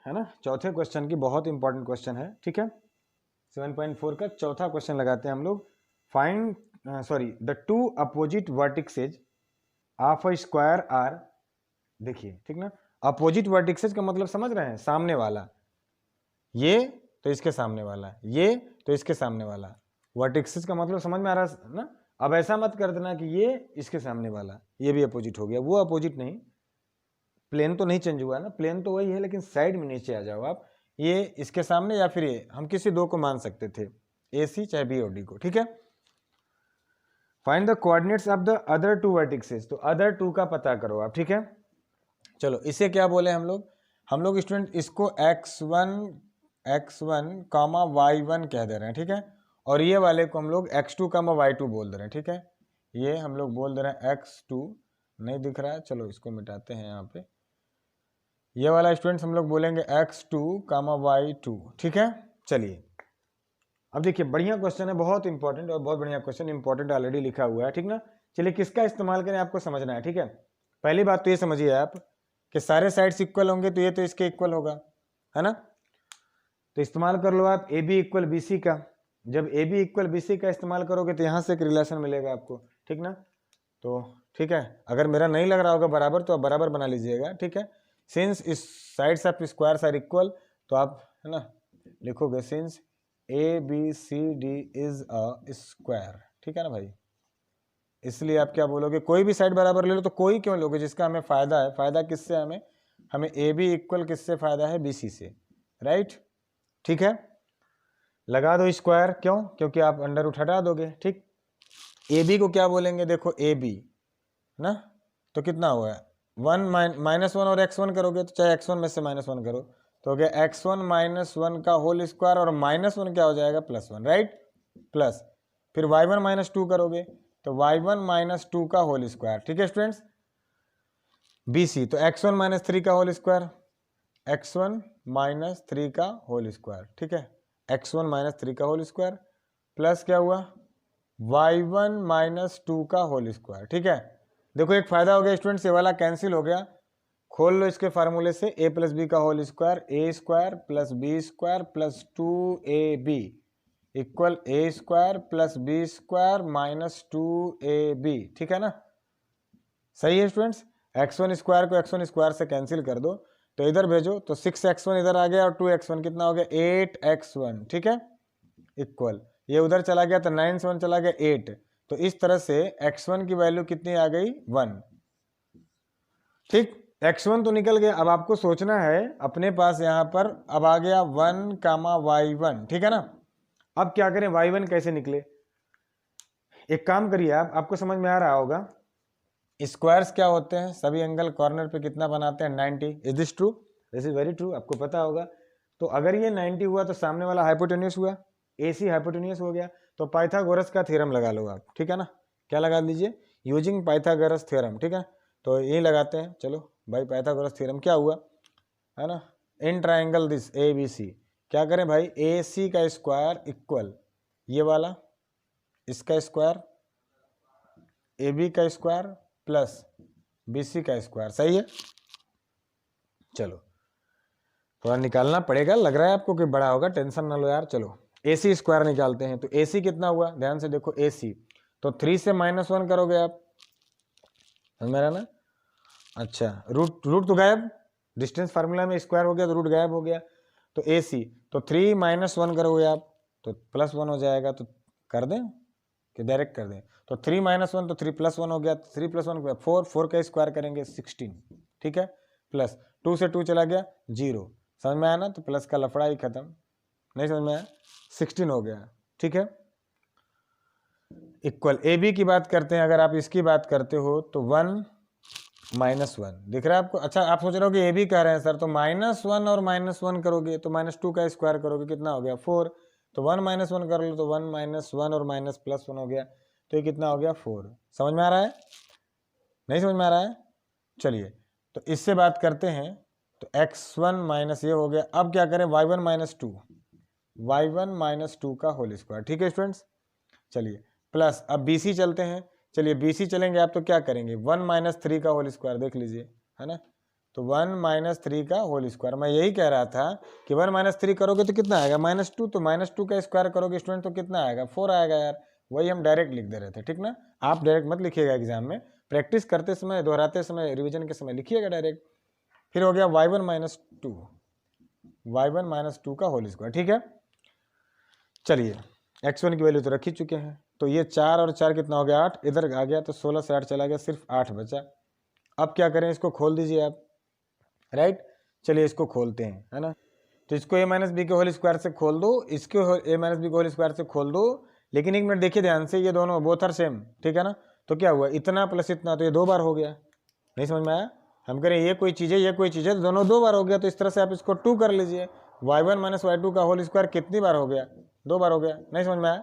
है ना। चौथे क्वेश्चन की बहुत इंपॉर्टेंट क्वेश्चन है, ठीक है। 7.4 का चौथा क्वेश्चन लगाते हैं हम लोग। Find the two opposite vertices of a square are. देखिए ठीक ना, अपोजिट वर्टिक्सेज का मतलब समझ रहे हैं, सामने वाला, ये तो इसके सामने वाला, ये तो इसके सामने वाला। वर्टिक्सेज का मतलब समझ में आ रहा है ना। अब ऐसा मत कर देना कि ये इसके सामने वाला, ये भी अपोजिट हो गया, वो अपोजिट नहीं। प्लेन तो नहीं चेंज हुआ ना, प्लेन तो वही है, लेकिन साइड में नीचे आ जाओ आप। ये इसके सामने या फिर ये, हम किसी दो को मान सकते थे, ए सी चाहे बी और डी को, ठीक है। Find the coordinates of the other two vertices, तो अदर टू का पता करो आप, ठीक है। चलो इसे क्या बोले हम लोग स्टूडेंट इसको x1 कामा y1 कह दे रहे हैं, ठीक है। और ये वाले को हम लोग x2 कामा y2 बोल दे रहे हैं, ठीक है। ये हम लोग बोल दे रहे हैं x2, नहीं दिख रहा है, चलो इसको मिटाते हैं यहाँ पे। ये वाला स्टूडेंट्स हम लोग बोलेंगे x2 कामा y2, ठीक है। चलिए अब देखिए, बढ़िया क्वेश्चन है, बहुत इंपॉर्टेंट और बहुत बढ़िया क्वेश्चन, इंपॉर्टेंट ऑलरेडी लिखा हुआ है, ठीक ना। चलिए किसका इस्तेमाल करें आपको समझना है, ठीक है। पहली बात तो ये समझिए आप कि सारे साइड्स इक्वल होंगे तो ये तो इसके इक्वल होगा, है ना। तो इस्तेमाल कर लो आप A B equal B C का। जब A B equal B C का इस्तेमाल करोगे तो यहाँ से एक रिलेशन मिलेगा आपको, ठीक ना। तो ठीक है, अगर मेरा नहीं लग रहा होगा बराबर तो आप बराबर बना लीजिएगा, ठीक है। Since is sides of squares are equal, तो आप है ना लिखोगे since A B C D is a square, ठीक है ना भाई। इसलिए आप क्या बोलोगे, कोई भी साइड बराबर ले लो, तो कोई क्यों लोगे जिसका हमें फायदा है। फायदा किससे, हमें ए बी इक्वल किससे फायदा है, बी सी से, राइट, ठीक है। लगा दो स्क्वायर, क्यों, क्योंकि आप अंडर रूट हटा दोगे, ठीक। ए बी को क्या बोलेंगे, देखो ए बी ना, तो कितना हुआ है -1 और x1 करोगे तो चाहे x1 में से -1 करो तो हो गया x1 -1 का होल स्क्वायर, और -1 क्या हो जाएगा +1, राइट, प्लस फिर y1 -2 करोगे तो y1 -2 का होल स्क्वायर, ठीक है स्टूडेंट्स। BC तो x1 -3 का होल स्क्वायर, x1 -3 का होल स्क्वायर, ठीक है, x1 -3 का होल स्क्वायर प्लस क्या हुआ y1 -2 का होल स्क्वायर, ठीक है। देखो एक फायदा हो गया स्टूडेंट्स, ये वाला कैंसिल हो गया, खोल लो इसके फार्मूले से, a प्लस बी का whole square, a square plus b square plus 2ab equal a square plus b square -2ab, ठीक है ना। सही है स्टूडेंट्स। x1 स्क्वायर को x1 स्क्वायर से कैंसिल कर दो तो इधर भेजो, तो 6x1 इधर आ गया और 2x1 कितना हो गया 8x1, ठीक है, इक्वल ये उधर चला गया तो 9 से 1 चला गया 8, तो इस तरह से x1 की वैल्यू कितनी आ गई 1, ठीक। x1 तो निकल गया, अब आपको सोचना है अपने पास यहाँ पर अब आ गया 1 कामा y1, ठीक है ना। अब क्या करें, y1 कैसे निकले, एक काम करिए आपको समझ में आ रहा होगा, स्क्वायर्स क्या होते हैं, सभी एंगल कॉर्नर पे कितना बनाते हैं 90, is this true, this is very true, आपको पता होगा। तो अगर ये 90 हुआ तो सामने वाला हाइपोटेन्यूस हुआ, AC हाइपोटेन्यूस हो गया, तो पाइथागोरस का थ्योरम लगा लो आप, ठीक है ना। क्या लगा लीजिए, यूजिंग पाइथागोरस थ्योरम, ठीक है। तो यही लगाते हैं, चलो भाई पाइथागोरस थ्योरम क्या हुआ, है ना, इन ट्राइंगल दिस ABC क्या करें भाई, AC का स्क्वायर इक्वल ये वाला इसका स्क्वायर, AB का स्क्वायर प्लस BC का स्क्वायर, सही है। चलो थोड़ा निकालना पड़ेगा, लग रहा है आपको कि बड़ा होगा, टेंशन ना लो यार। चलो AC स्क्वायर निकालते हैं, तो AC कितना हुआ, ध्यान से देखो AC, तो 3 से -1 करोगे आप, समझ में रहा ना। अच्छा रूट तो गायब, डिस्टेंस फार्मूला में स्क्वायर हो गया तो रूट गायब हो गया, तो AC तो 3 -1 करोगे आप तो +1 हो जाएगा, तो कर दें कि डायरेक्ट कर दें, तो 3 -1 तो 3 +1 हो गया, 3 + 1 4 का स्क्वायर करेंगे 16, ठीक है, प्लस 2 से 2 चला गया 0, समझ में आया ना, तो प्लस का लफड़ा ही खत्म, नहीं समझ में आया, 16 हो गया, ठीक है। इक्वल AB की बात करते हैं, अगर आप इसकी बात करते हो तो 1 -1 दिख रहा है आपको। अच्छा आप सोच रहे हो कि AB कह रहे हैं सर, तो -1 और -1 करोगे तो -2 का स्क्वायर करोगे कितना हो गया 4, तो 1 -1 कर लो तो 1 -1 और +1 हो गया, तो ये कितना हो गया 4, समझ में आ रहा है, नहीं समझ में आ रहा है। चलिए तो इससे बात करते हैं, तो x1 माइनस ये हो गया, अब क्या करें y1 -2 का होल स्क्वायर, ठीक है स्टूडेंट्स। चलिए प्लस अब BC चलते हैं, चलिए BC चलेंगे आप तो क्या करेंगे 1 -3 का होल स्क्वायर, देख लीजिए है ना, तो 1 माइनस 3 का होल स्क्वायर। मैं यही कह रहा था कि 1 माइनस 3 करोगे तो कितना आएगा -2, तो -2 का स्क्वायर करोगे स्टूडेंट तो कितना आएगा 4 आएगा यार। वही हम डायरेक्ट लिख दे रहे थे, ठीक ना। आप डायरेक्ट मत लिखिएगा एग्जाम में, प्रैक्टिस करते समय, दोहराते समय, रिविजन के समय लिखिएगा डायरेक्ट। फिर हो गया y1 माइनस 2, y1 माइनस 2 का होल स्क्वायर, ठीक है। चलिए x1 की वैल्यू तो रख ही चुके हैं, तो ये 4 और 4 कितना हो गया 8, इधर आ गया तो 16 से 8 चला गया, सिर्फ 8 बचा। अब क्या करें, इसको खोल दीजिए आप, राइट। चलिए इसको खोलते हैं, है ना। तो इसको a माइनस बी के होल स्क्वायर से खोल दो, इसको a माइनस बी के होल स्क्वायर से खोल दो, लेकिन एक मिनट देखिए ध्यान से, ये दोनों बोथ आर सेम, ठीक है ना। तो क्या हुआ, इतना प्लस इतना, तो ये 2 बार हो गया। नहीं समझ में आया, हम करें ये कोई चीज़ है, ये कोई चीज़ है, तो दोनों 2 बार हो गया। तो इस तरह से आप इसको 2 कर लीजिए। y1 माइनस y2 का होल स्क्वायर कितनी बार हो गया, 2 बार हो गया। नहीं समझ में आया,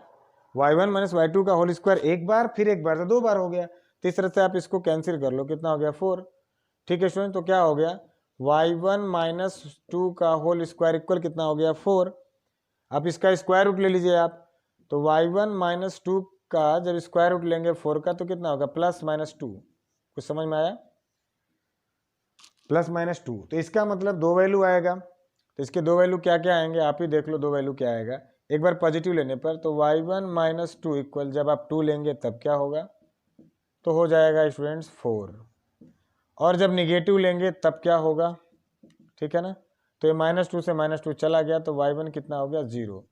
y1 माइनस y2 का होल स्क्वायर एक बार, फिर एक बार, तो 2 बार हो गया। तो इस तरह से आप इसको कैंसिल कर लो, कितना हो गया 4, ठीक है स्टूडेंट। तो क्या हो गया, y1 माइनस 2 का होल स्क्वायर इक्वल कितना हो गया 4। अब इसका स्क्वायर रूट ले लीजिए आप, तो y1 माइनस 2 का जब स्क्वायर रूट लेंगे 4 का तो कितना होगा प्लस माइनस 2। कुछ समझ में आया, प्लस माइनस 2। तो इसका मतलब 2 वैल्यू आएगा, तो इसके 2 वैल्यू क्या क्या आएंगे आप ही देख लो, 2 वैल्यू क्या आएगा। एक बार पॉजिटिव लेने पर तो y1 माइनस 2 इक्वल, जब आप 2 लेंगे तब क्या होगा, तो हो जाएगा स्टूडेंट्स 4। और जब निगेटिव लेंगे तब क्या होगा, ठीक है ना। तो ये -2 से -2 चला गया, तो y1 कितना हो गया 0,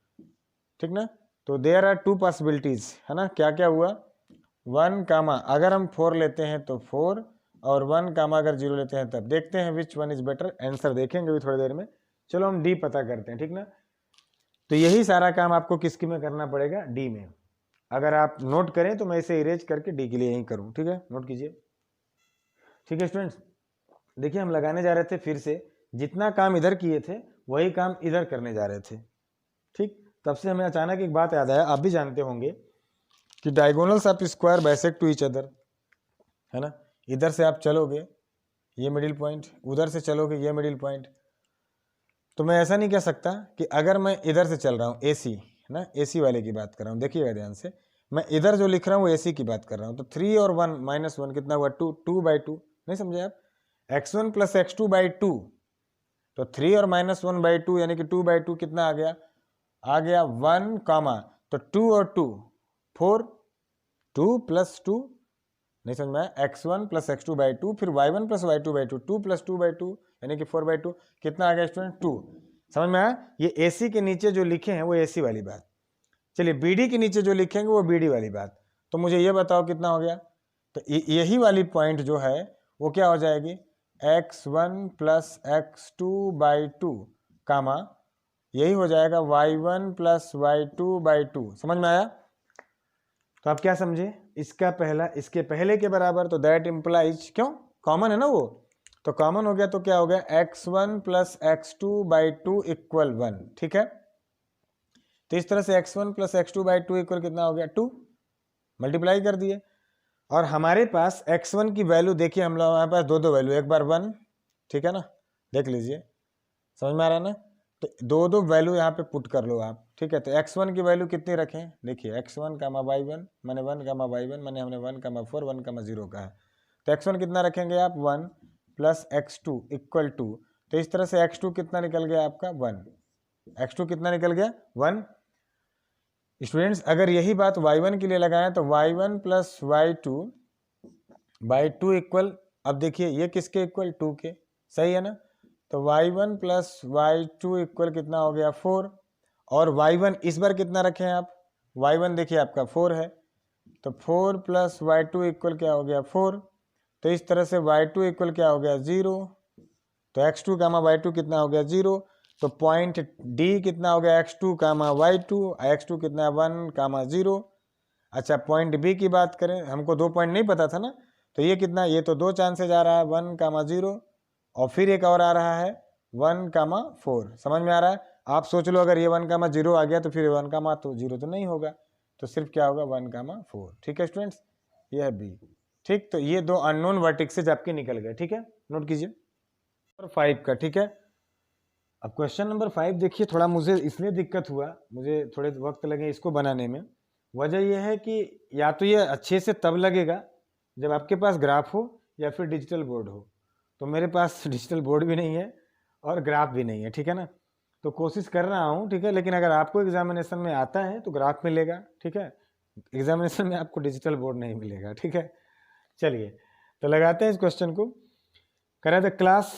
ठीक ना। तो देयर आर 2 पॉसिबिलिटीज, है ना। क्या क्या हुआ, 1 कामा अगर हम 4 लेते हैं तो 4, और 1 कामा अगर 0 लेते हैं तब। देखते हैं which one is better, answer देखेंगे अभी थोड़ी देर में। चलो हम डी पता करते हैं, ठीक ना। तो यही सारा काम आपको किसकी में करना पड़ेगा, डी में। अगर आप नोट करें तो मैं इसे इरेज करके डी के लिए यही करूं, ठीक है, नोट कीजिए। ठीक है स्टूडेंट्स, देखिए हम लगाने जा रहे थे फिर से, जितना काम इधर किए थे वही काम इधर करने जा रहे थे, ठीक। तब से हमें अचानक एक बात याद आया, आप भी जानते होंगे कि diagonals of square bisect to each other, है ना। इधर से आप चलोगे ये मिडिल पॉइंट, उधर से चलोगे ये मिडिल पॉइंट। तो मैं ऐसा नहीं कह सकता कि अगर मैं इधर से चल रहा हूँ AC, है ना, AC वाले की बात कर रहा हूँ, देखिएगा ध्यान से, मैं इधर जो लिख रहा हूँ वो AC की बात कर रहा हूँ। तो 3 और 1 -1 कितना हुआ 2, 2/2, नहीं समझे आप, x1 प्लस x2/2, तो 3 और -1/2 यानी कि 2/2 कितना आ गया 1 कामा, तो 2 और 2 4, 2 प्लस 2, नहीं समझ में आया, x1 प्लस x2/2, फिर y1 प्लस y2/2, 2 प्लस 2/2 यानी कि 4/2, कितना आ गया स्टूडेंट 2। समझ में आया, ये AC के नीचे जो लिखे हैं वो AC वाली बात। चलिए BD के नीचे जो लिखेंगे वो BD वाली बात। तो मुझे ये बताओ कितना हो गया, तो यही वाली पॉइंट जो है वो क्या हो जाएगी, x1 प्लस x2/2 कामा, यही हो जाएगा y1 प्लस y2/2। समझ में आया, तो आप क्या समझे, इसका पहला इसके पहले के बराबर, तो दैट इम्प्लाइज, क्यों कॉमन है ना वो, तो कॉमन हो गया, तो क्या हो गया x1 प्लस x2/2 इक्वल 1, ठीक है। तो इस तरह से x1 प्लस x2/2 इक्वल कितना हो गया 2, मल्टीप्लाई कर दिए। और हमारे पास x1 की वैल्यू देखिए, हम लोग हमारे पास दो वैल्यू, एक बार 1, ठीक है ना, देख लीजिए, समझ में आ रहा है ना। तो दो वैल्यू यहाँ पे पुट कर लो आप, ठीक है। तो x1 की वैल्यू कितनी रखें, देखिए x1 कामा y1 मैंने 1 कामा y1 मैंने हमने 1 कामा 4 1 कामा 0 का है। तो x1 कितना रखेंगे आप 1 प्लस x2 इक्वल 2। तो इस तरह से x2 कितना निकल गया आपका 1, x2 कितना निकल गया 1। स्टूडेंट्स अगर यही बात y1 के लिए लगाएं तो y1 प्लस y2/2 इक्वल, अब देखिए ये किसके इक्वल 2 के, सही है ना। तो y1 प्लस y2 इक्वल कितना हो गया 4, और y1 इस बार कितना रखें आप, y1 देखिए आपका 4 है, तो 4 प्लस y2 इक्वल क्या हो गया 4। तो इस तरह से y2 इक्वल क्या हो गया 0, तो x2 कामा y2 कितना हो गया 0। तो पॉइंट D कितना हो गया x2 कामा y2, x2 कितना 1 कामा 0। अच्छा पॉइंट B की बात करें, हमको 2 पॉइंट नहीं पता था ना, तो ये कितना, ये तो 2 चांसेज आ रहा है 1 कामा 0, और फिर एक और आ रहा है 1 कामा 4। समझ में आ रहा है, आप सोच लो अगर ये 1 कामा 0 आ गया तो फिर 1 कामा तो 0 तो नहीं होगा, तो सिर्फ क्या होगा 1 कामा 4, ठीक है स्टूडेंट्स, ये है B, ठीक। तो ये 2 अननोन वर्टिसेज आपके निकल गए, ठीक है, नोट कीजिए। नंबर 5 का, ठीक है। अब क्वेश्चन नंबर 5 देखिए, थोड़ा मुझे इसलिए दिक्कत हुआ, मुझे थोड़े वक्त लगे इसको बनाने में। वजह यह है कि या तो ये अच्छे से तब लगेगा जब आपके पास ग्राफ हो या फिर डिजिटल बोर्ड हो। तो मेरे पास डिजिटल बोर्ड भी नहीं है और ग्राफ भी नहीं है, ठीक है ना। तो कोशिश कर रहा हूँ, ठीक है, लेकिन अगर आपको एग्जामिनेशन में आता है तो ग्राफ मिलेगा, ठीक है, एग्जामिनेशन में आपको डिजिटल बोर्ड नहीं मिलेगा, ठीक है। चलिए तो लगाते हैं इस क्वेश्चन को। करें the class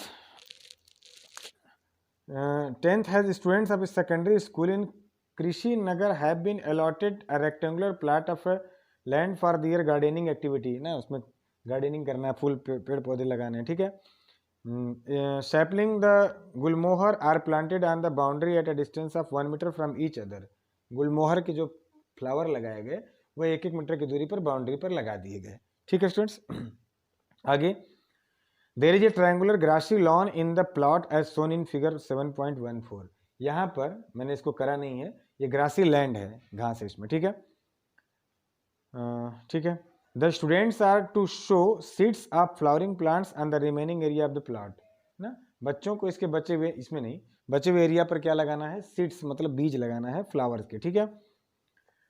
10th has students of secondary school in Krishi Nagar have been allotted a rectangular plot of land for their gardening activity, ना उसमें गार्डनिंग करना है, फूल पेड़ पौधे लगाने हैं, ठीक है। Sapling the gulmohar are planted on the boundary at a distance of 1 meter from each other. गुलमोहर के जो फ्लावर लगाए गए वो 1-1 मीटर की दूरी पर बाउंड्री पर लगा दिए गए, ठीक है स्टूडेंट्स। आगे there is a triangular grassy lawn in the plot as shown in figure 7.14। यहाँ पर मैंने इसको करा नहीं है, ये ग्रासी लैंड है, घास है इसमें, ठीक है, ठीक है। The students are to show seeds of flowering plants on the remaining area of the plot, ना बच्चों को इसके बचे हुए, इसमें नहीं, बचे हुए एरिया पर क्या लगाना है, सीड्स मतलब बीज लगाना है फ्लावर्स के, ठीक है।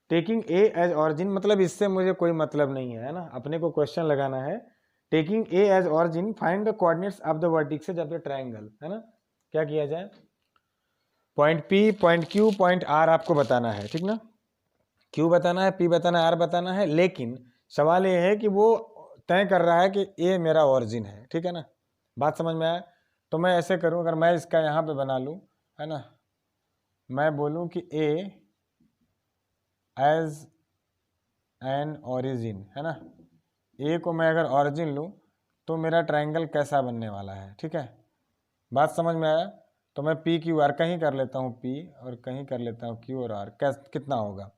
टेकिंग ए एज ऑरिजिन, मतलब इससे मुझे कोई मतलब नहीं है ना, अपने को क्वेश्चन लगाना है। Taking A as origin find the coordinates of the vertices of the triangle, है ना। क्या किया जाए, point P, point Q, point R आपको बताना है, ठीक ना, क्यू बताना है, पी बताना है, आर बताना है। लेकिन सवाल ये है कि वो तय कर रहा है कि ए मेरा ऑरिजिन है, ठीक है ना, बात समझ में आया। तो मैं ऐसे करूं, अगर मैं इसका यहाँ पे बना लूं, है ना, मैं बोलूं कि ए एज एन ऑरिजिन, है ना, ए को मैं अगर ऑरिजिन लूँ तो मेरा ट्रायंगल कैसा बनने वाला है, ठीक है, बात समझ में आया। तो मैं पी क्यू आर कहीं कर लेता हूँ, पी और कहीं कर लेता हूँ क्यू और आर, कितना होगा।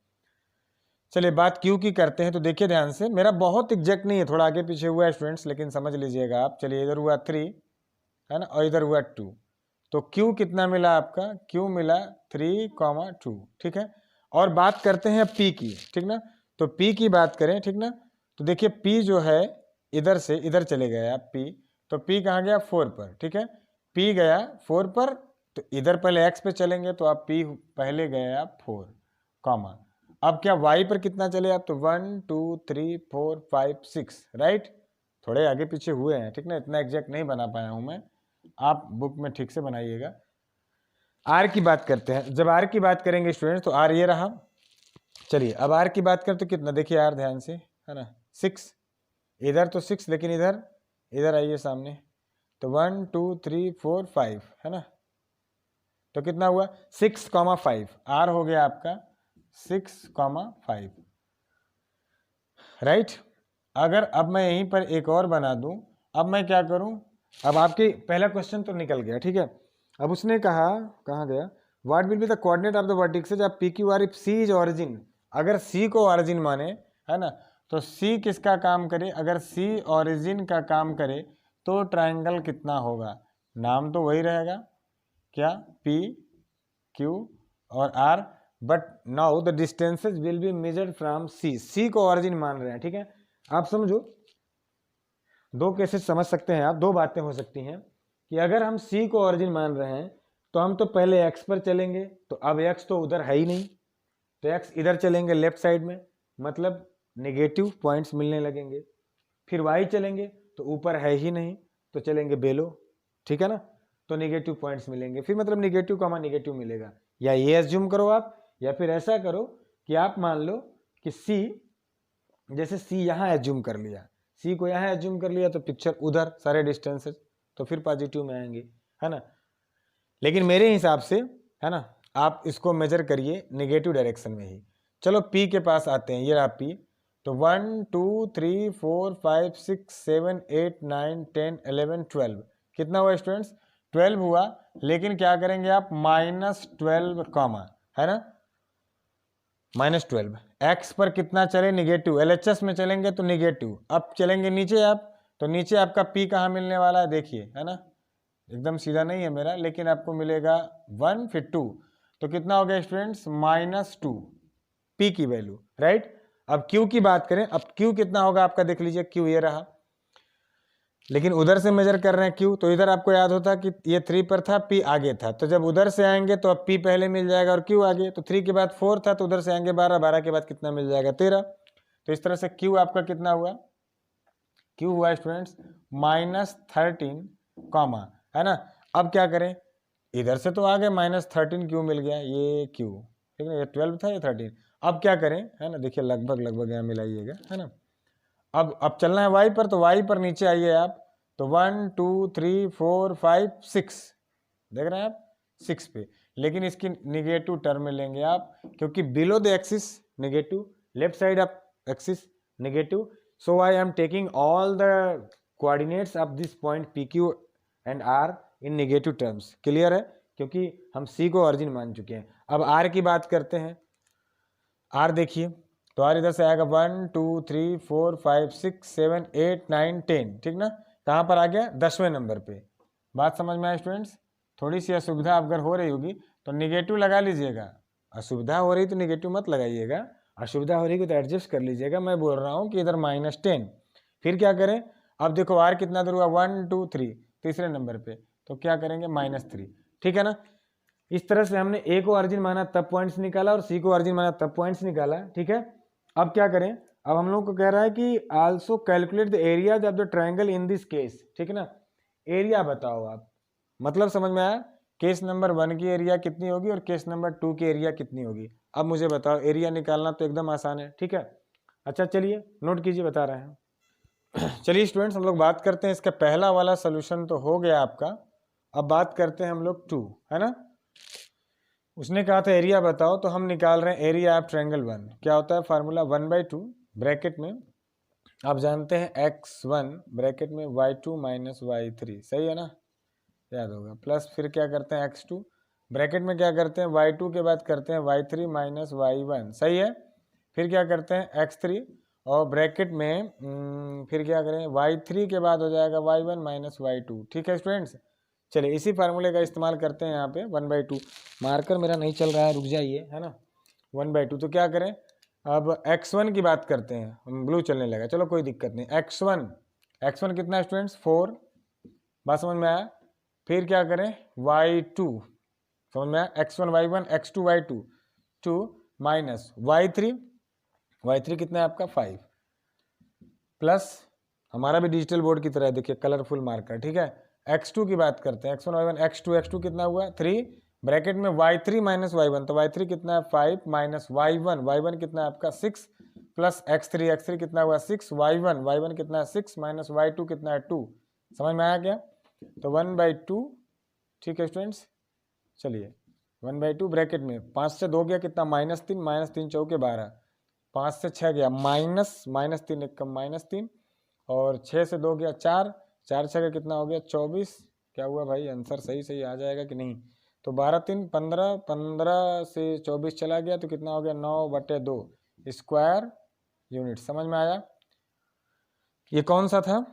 चलिए बात क्यू की करते हैं। तो देखिए ध्यान से, मेरा बहुत एग्जैक्ट नहीं है, थोड़ा आगे पीछे हुआ है स्टूडेंट्स, लेकिन समझ लीजिएगा आप। चलिए इधर हुआ 3, है ना, और इधर हुआ 2, तो क्यू कितना मिला आपका, क्यू मिला 3,2, ठीक है। और बात करते हैं पी की, ठीक ना, तो पी की बात करें, ठीक ना, तो देखिए P जो है इधर से इधर चले गए आप P, तो P कहाँ गया 4 पर, ठीक है, P गया 4 पर, तो इधर पहले X पे चलेंगे तो आप P पहले गए आप 4, कॉमा। अब क्या Y पर कितना चले आप, तो 1 2 3 4 5 6, राइट, थोड़े आगे पीछे हुए हैं, ठीक ना, इतना एग्जैक्ट नहीं बना पाया हूँ मैं, आप बुक में ठीक से बनाइएगा। R की बात करते हैं। जब R की बात करेंगे स्टूडेंट्स तो R ये रहा। चलिए अब R की बात करें तो कितना, देखिए R ध्यान से, है ना, 6, इधर तो 6, लेकिन इधर आइए सामने, तो 1 2 3 4 5, है ना, तो कितना हुआ 6,5, आर हो गया आपका 6,5, राइट। अगर अब मैं यहीं पर एक और बना दूं, अब मैं क्या करूं, अब आपके पहला क्वेश्चन तो निकल गया, ठीक है। अब उसने कहा, कहाँ गया, what will be the coordinate of the vertices of P Q R if C is origin. अगर सी को ऑरिजिन माने, है ना, तो सी किसका काम करे, अगर सी ऑरिजिन का काम करे तो ट्रायंगल कितना होगा, नाम तो वही रहेगा, क्या, पी क्यू और R, but now the distances will be measured from C. C को ऑरिजिन मान रहे हैं, ठीक है। आप समझो, दो केसेस समझ सकते हैं आप, दो बातें हो सकती हैं कि अगर हम सी को ऑरिजिन मान रहे हैं तो हम तो पहले एक्स पर चलेंगे, तो अब एक्स तो उधर है ही नहीं, तो एक्स इधर चलेंगे लेफ्ट साइड में, मतलब नेगेटिव पॉइंट्स मिलने लगेंगे। फिर वाई चलेंगे तो ऊपर है ही नहीं, तो चलेंगे बेलो, ठीक है ना, तो नेगेटिव पॉइंट्स मिलेंगे, फिर मतलब नेगेटिव कॉमा नेगेटिव मिलेगा। या ये एज्यूम करो आप, या फिर ऐसा करो कि आप मान लो कि सी, जैसे सी यहाँ एज्यूम कर लिया, सी को यहाँ एज्यूम कर लिया, तो पिक्चर उधर सारे डिस्टेंसेस तो फिर पॉजिटिव में आएंगे, है ना। लेकिन मेरे हिसाब से, है ना, आप इसको मेजर करिए नेगेटिव डायरेक्शन में ही। चलो पी के पास आते हैं, ये रहा पी, तो 1 2 3 4 5 6 7 8 9 10 11 12, कितना हुआ स्टूडेंट्स, 12 हुआ। लेकिन क्या करेंगे आप, -12 कॉमा, है ना, -12, एक्स पर कितना चले, निगेटिव, एलएचएस में चलेंगे तो निगेटिव। अब चलेंगे नीचे आप, तो नीचे आपका पी कहाँ मिलने वाला है, देखिए, है ना, एकदम सीधा नहीं है मेरा, लेकिन आपको मिलेगा 1 फिर 2, तो कितना हो गया स्टूडेंट्स, -2 पी की वैल्यू, राइट। अब क्यू की बात करें, अब क्यू कितना होगा आपका, देख लीजिए, क्यू ये रहा, लेकिन उधर से मेजर कर रहे हैं क्यू, तो इधर आपको याद होता कि ये 3 पर था, पी आगे था, तो जब उधर से आएंगे तो अब पी पहले मिल जाएगा और क्यू आगे, तो 3 के बाद 4 था, तो उधर से आएंगे 12, 12 के बाद कितना मिल जाएगा, 13। तो इस तरह से क्यू आपका कितना हुआ, क्यू हुआ स्टूडेंट्स -13 कॉमा, है ना। अब क्या करें, इधर से तो आ गए -13 क्यू मिल गया, ये क्यू, ठीक है, ये 12 था, ये 13। अब क्या करें, है ना, देखिए लगभग लगभग यहाँ मिलाइएगा, है ना। अब चलना है y पर, तो y पर नीचे आइए आप, तो 1 2 3 4 5 6 देख रहे हैं आप, 6 पे। लेकिन इसकी निगेटिव टर्म में लेंगे आप, क्योंकि below the axis negative, left side of axis negative, so I am taking all the coordinates of this point P Q and R in negative terms. Clear है, क्योंकि हम सी को ऑरिजिन मान चुके हैं। अब आर की बात करते हैं, आर देखिए, तो आर इधर से आएगा 1 2 3 4 5 6 7 8 9 10, ठीक ना। कहाँ पर आ गया, 10वें नंबर पे। बात समझ में आया स्टूडेंट्स। थोड़ी सी असुविधा अगर हो रही होगी तो निगेटिव लगा लीजिएगा, असुविधा हो रही तो निगेटिव मत लगाइएगा, असुविधा हो रही तो एडजस्ट कर लीजिएगा। मैं बोल रहा हूँ कि इधर -10, फिर क्या करें, अब देखो आर कितना दूर हुआ, 1 2 3, तीसरे नंबर पे, तो क्या करेंगे -3, ठीक है ना। इस तरह से हमने ए को ऑरिजिन माना तब पॉइंट्स निकाला और सी को ऑरिजिन माना तब पॉइंट्स निकाला, ठीक है। अब क्या करें, अब हम लोग को कह रहा है कि also calculate the areas of the triangle in this case, ठीक है ना। एरिया बताओ आप, मतलब समझ में आया, केस नंबर 1 की एरिया कितनी होगी और केस नंबर 2 की एरिया कितनी होगी। अब मुझे बताओ, एरिया निकालना तो एकदम आसान है, ठीक है। अच्छा चलिए नोट कीजिए, बता रहे हैं। चलिए स्टूडेंट्स, हम लोग बात करते हैं, इसका पहला वाला सोल्यूशन तो हो गया आपका। अब बात करते हैं हम लोग 2, है ना। उसने कहा था एरिया बताओ, तो हम निकाल रहे हैं एरिया ऑफ ट्रायंगल 1। क्या होता है फार्मूला, 1/2 ब्रैकेट में, आप जानते हैं x1 ब्रैकेट में y2 माइनस y3, सही है ना, याद होगा। प्लस फिर क्या करते हैं x2 ब्रैकेट में, क्या करते हैं y2 के बाद करते हैं y3 माइनस y1, सही है। फिर क्या करते हैं x3 और ब्रैकेट में फिर क्या करें, y3 के बाद हो जाएगा y1 माइनस y2, ठीक है स्टूडेंट्स। चलिए इसी फार्मूले का इस्तेमाल करते हैं यहाँ पे 1/2। मार्कर मेरा नहीं चल रहा है, रुक जाइए, है ना। 1/2, तो क्या करें, अब x1 की बात करते हैं, ब्लू चलने लगा, चलो कोई दिक्कत नहीं। x1 कितना है स्टूडेंट्स, 4, बात समझ में आया। फिर क्या करें, y2, समझ में आया, x1 y1 x2 y2 2 minus y3 कितना है आपका 5, प्लस हमारा भी डिजिटल बोर्ड की तरह है, देखिए कलरफुल मार्कर, ठीक है। x2 की बात करते हैं, x1 y1 x2 कितना हुआ 3, ब्रैकेट में y3 माइनस y1, तो y3 कितना है 5 माइनस y1 कितना है आपका 6, प्लस x3 कितना हुआ 6, y1 कितना है 6 माइनस y2 कितना है 2, समझ में आया क्या। तो 1/2, ठीक है स्टूडेंट्स। चलिए 1/2 ब्रैकेट में 5 से 2 गया कितना, -3 चौके 12, 5 से 6 गया -3 एक कम -3, और 6 से 2 गया 4 6 का कितना हो गया 24। क्या हुआ भाई, आंसर सही आ जाएगा कि नहीं। तो 12×3 15, 15 से 24 चला गया तो कितना हो गया 9/2 स्क्वायर यूनिट, समझ में आया। ये कौन सा था,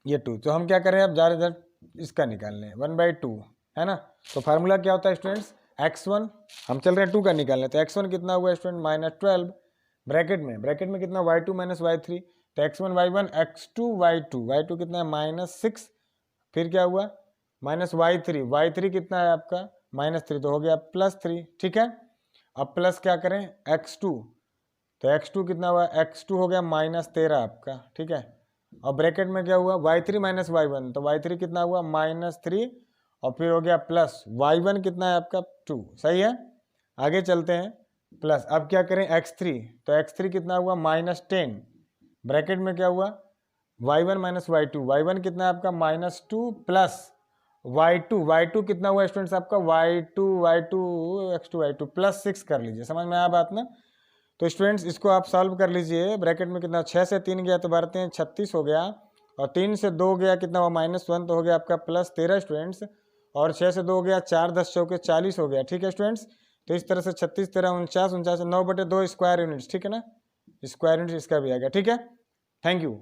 ये 2। तो हम क्या करें, अब जा रहे इसका निकालने 1/2, है ना। तो फार्मूला क्या होता है स्टूडेंट्स, x1 हम चल रहे हैं 2 का निकालने, तो x1 कितना हुआ स्टूडेंट -12, ब्रैकेट में कितना y2 माइनस y3, तो x1 y1 x2 y2 कितना है -6, फिर क्या हुआ -y3 कितना है आपका -3, तो हो गया +3, ठीक है। अब प्लस क्या करें x2, तो x2 कितना हुआ, x2 हो गया -13 आपका, ठीक है। और ब्रैकेट में क्या हुआ y3 माइनस y1, तो y3 कितना हुआ -3, और फिर हो गया प्लस y1 कितना है आपका 2, सही है। आगे चलते हैं, प्लस अब क्या करें x3, तो x3 कितना हुआ -10, ब्रैकेट में क्या हुआ y1 माइनस y1 कितना है आपका -2, प्लस y2 कितना हुआ स्टूडेंट्स आपका y2 x2 प्लस 6 कर लीजिए, समझ में आया बात ना। तो स्टूडेंट्स इसको आप सॉल्व कर लीजिए, ब्रैकेट में कितना 6 से 3 गया तो 12×3 36 हो गया, और 3 से 2 गया कितना हुआ -1, तो हो गया आपका +13 स्टूडेंट्स, और 6 से 2 गया 4 10 चौके 40 हो गया, ठीक है स्टूडेंट्स। तो इस तरह से 36 13 49 49 9/2 स्क्वायर यूनिट्स, ठीक है ना, स्क्वायर यूनिट इसका भी आ गया, ठीक है। Thank you.